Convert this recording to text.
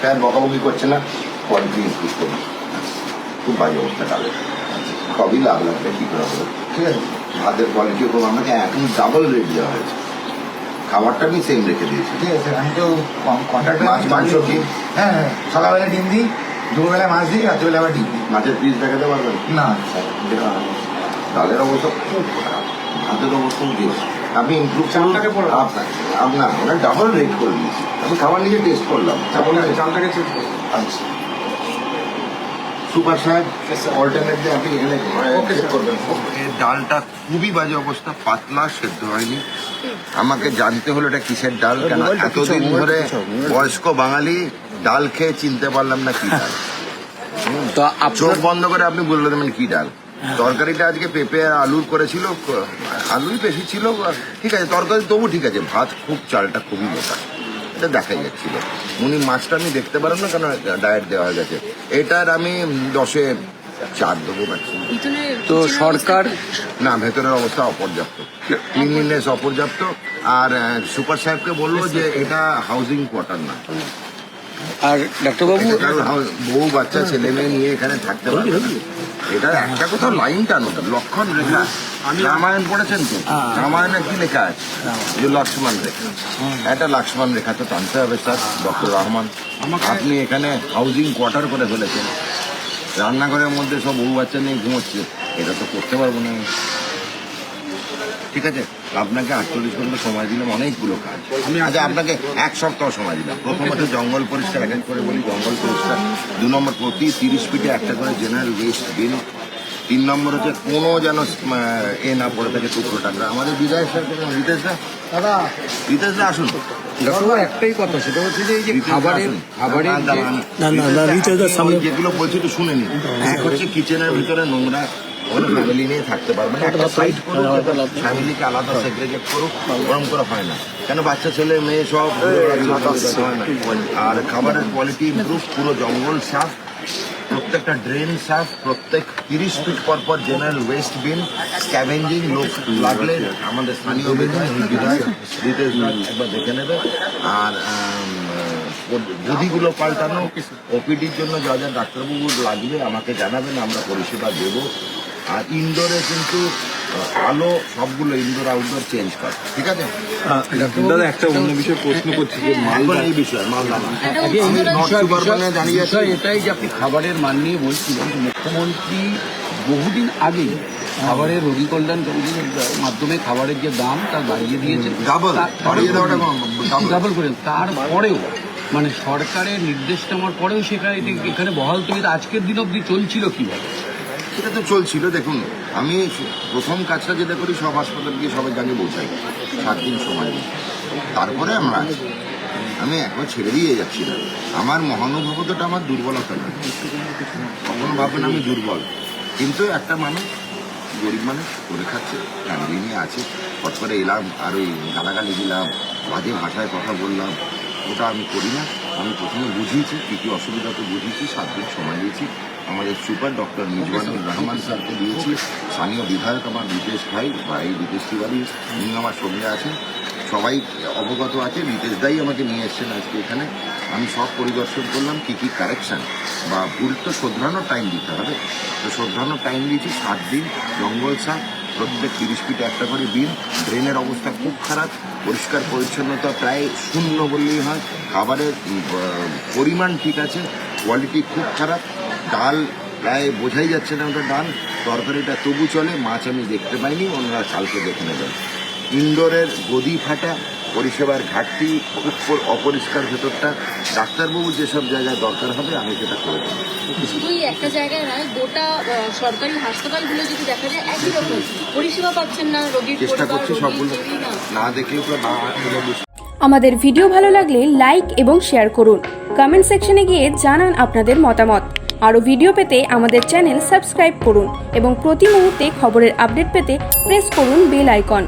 Fan বকাবকি করছে না, কোয়ালিটি ইনক্রিজ করবে। খুব বাজে অবস্থা ডালের, সবই লাভ লাগবে কি করে হবে। ঠিক আছে, ভাতের কোয়ালিটিও খুব, আমাকে এখন ডাবল রেট দেওয়া হয়েছে, খাবারটা আমি সেম রেখে দিয়েছি। ঠিক আছে, আমি তো কন্ট্রাক্ট মাছ মাংস কি? হ্যাঁ হ্যাঁ, সকালবেলা ডিম দিই, দুপুরবেলায় মাছ দিই, রাত্রিবেলা আবার ডিম দিই। মাছের পিস দেখাতে পারবেন না, ডালের অবস্থা খুব খারাপ, ভাতের অবস্থা দিয়ে আপনি ইমপ্রুভ আপনার ওরা ডাবল রেট করে দিয়েছি। আমি খাবার নিজে টেস্ট করলাম, চালটাকে চেক করুন। আচ্ছা, সুপার সাহেব অল্টারনেট দিয়ে আপনি এখানে চেক করবেন। এর ডালটা খুবই বাজে অবস্থা, পাতলা, সেদ্ধ হয়নি। আমাকে জানতে হলো এটা কিসের ডাল, কেন এতদিন ধরে বয়স্ক বাঙালি ডাল খেয়ে চিনতে পারলাম না কি ডাল। চোখ বন্ধ করে আপনি বললে দেবেন কি ডাল। তরকারিটা আজকে পেঁপে আর আলুর করেছিল, আলুই বেশি ছিল, ঠিক আছে তরকারি তবু ঠিক আছে। ভাত খুব, চালটা খুবই মোটা, এটা দেখাই যাচ্ছিল। উনি মাছটা আমি দেখতে পারেন না কেন ডায়েট দেওয়া হয়ে গেছে। এটার আমি 10-এ 4 দেবো ম্যাক্সিমাম। তো সরকার না, ভেতরের অবস্থা অপর্যাপ্ত, ক্লিনলিনেস অপর্যাপ্ত। আর সুপার সাহেবকে বললো যে এটা হাউজিং কোয়ার্টার না, আর ডাক্তারবাবু বউ বাচ্চা ছেলে মেয়ে নিয়ে এখানে থাকতে পারবে না। এটা একটা কোথাও লাইন টানো, লক্ষণ রেখা। রামায়ণ পড়েছেন তো, রামায়ণে কি লেখা আছে যে লক্ষ্মণ রেখা, একটা লক্ষ্মণ রেখা তো টানতে হবে স্যার। ডক্টর রহমান, আপনি এখানে হাউজিং কোয়ার্টার করে ফেলেছেন, রান্নাঘরের মধ্যে সব বউ বাচ্চা নিয়ে ঘুমোচ্ছে, এটা তো করতে পারবো না। ঠিক আছে, আপনাকে 48 ঘন্টা সময় দিলাম, অনেকগুলো কাজ। আচ্ছা, আপনাকে 1 সপ্তাহ সময় দিলাম। প্রথমত জঙ্গল পরিষ্কার, এক এক করে বলি, জঙ্গল পরিষ্কার। 2 নম্বর, প্রতি 30 ফিটে একটা করে জেনারেল ওয়েস্ট বিন। 3 নম্বর হচ্ছে কোনো যেন এ না পড়ে থাকে টুকরো টাকরা। আমাদের বিদায় স্যার, রিতেশদা, রিতেশদা আসুন। একটাই কথা, সেটা হচ্ছে যে এই যে খাবারের যেগুলো বলছি একটু শুনে নিন। এক হচ্ছে কিচেনের ভিতরে নোংরা, ওরা ফ্যামিলি নিয়ে থাকতে পারবে না, একটা সাইড করুক, ফ্যামিলিকে আলাদা সেগ্রেগেট করুক, ওরকম করে হয় না। কেন বাচ্চা ছেলে মেয়ে সব হয় না। আর খাবারের কোয়ালিটি ইমপ্রুভ, পুরো জঙ্গল সাফ, প্রত্যেকটা ড্রেন সাফ, প্রত্যেক 30 ফিট পর পর জেনারেল ওয়েস্ট বিন, স্ক্যাভেঞ্জিং লোক লাগলে আমাদের স্থানীয় বিধায়ক একবার দেখে নেবে। আর গদিগুলো পাল্টানো, ওপিডির জন্য যা যা ডাক্তারবাবু লাগবে আমাকে জানাবেন, আমরা পরিষেবা দেব। আর ইনডোরে কিন্তু আলো সবগুলো ইনডোর আউটডোর চেঞ্জ করে, ঠিক আছে। দাদা একটা অন্য বিষয়ে প্রশ্ন করছি যে মালদা এই বিষয়, মালদা এটাই যে আপনি খাবারের মান নিয়ে বলছিলেন, মুখ্যমন্ত্রী বহুদিন আগেই খাবারের রোগী কল্যাণ কমিটির মাধ্যমে খাবারের যে দাম তা বাড়িয়ে দিয়েছে, ডাবল করে। তারপরেও মানে সরকারের নির্দেশ নেওয়ার পরেও সেখানে এখানে বহাল তবিয়ত আজকের দিন অবধি চলছিল কিভাবে? সেটা তো চলছিল। দেখুন, আমি প্রথম কাজটা যেটা করি, সব হাসপাতাল গিয়ে সবাই জানিয়ে পৌঁছাই, 7 দিন সময় দিই, তারপরে আমরা আছি। আমি একবার ছেড়ে দিয়ে যাচ্ছি না। আমার মহানুভবতাটা আমার দুর্বলতা নয়, কখনো ভাববেন আমি দুর্বল। কিন্তু একটা মানুষ, গরিব মানুষ, করে খাচ্ছে, ফ্যামিলি নিয়ে আছে, হট করে এলাম আর ওই গালাগালি দিলাম, বাজে ভাষায় কথা বললাম, ওটা আমি করি না। আমি প্রথমে বুঝিয়েছি কী কী অসুবিধা, তো বুঝিয়েছি, 7 দিন সময় দিয়েছি। আমাদের সুপার ডক্টর মিজবানুর রহমান স্যারকে দিয়েছি, স্থানীয় বিধায়ক আমার রিতেশ ভাই বা এই রিতেশ তিওয়ারি, উনি আমার সঙ্গে আছেন, সবাই অবগত আছে। রিতেশ দাই আমাকে নিয়ে এসছেন আজকে এখানে। আমি সব পরিদর্শন করলাম, কী কী কারেকশান বা ভুল তো শোধরানোর টাইম দিতে হবে, তো শোধরানোর টাইম দিয়েছি 7 দিন। জঙ্গল সাফ, প্রত্যেক 30 ফিটে একটা করে বিল। ড্রেনের অবস্থা খুব খারাপ, পরিষ্কার পরিচ্ছন্নতা প্রায় শূন্য বললেই হয়। খাবারের পরিমাণ ঠিক আছে, কোয়ালিটি খুব খারাপ। ডাল প্রায় বোঝাই যাচ্ছে না ওটা ডাল, তরকারিটা তবু চলে। মাছ আমি দেখতে পাইনি, ওনারা কালকে দেখে নেবেন। ইনডোরের গদি ফাটা, পরিষেবার ঘাটতি, খুব অপরিষ্কার ভেতরটা। ডাক্তারবাবু যেসব জায়গায় দরকার হবে আমি সেটা করে দেবো। শুধুই একটা জায়গায় নয়, গোটা সরকারি হাসপাতালগুলো যদি দেখা যায় একই রকম পরিষেবা পাচ্ছেন না রোগীর। চেষ্টা করছি সবগুলো, না দেখলেও তো না। আমাদের ভিডিও ভালো লাগলে লাইক এবং শেয়ার করুন। কমেন্ট সেকশনে গিয়ে জানান আপনাদের মতামত। আরও ভিডিও পেতে আমাদের চ্যানেল সাবস্ক্রাইব করুন এবং প্রতি মুহূর্তে খবরের আপডেট পেতে প্রেস করুন বেল আইকন।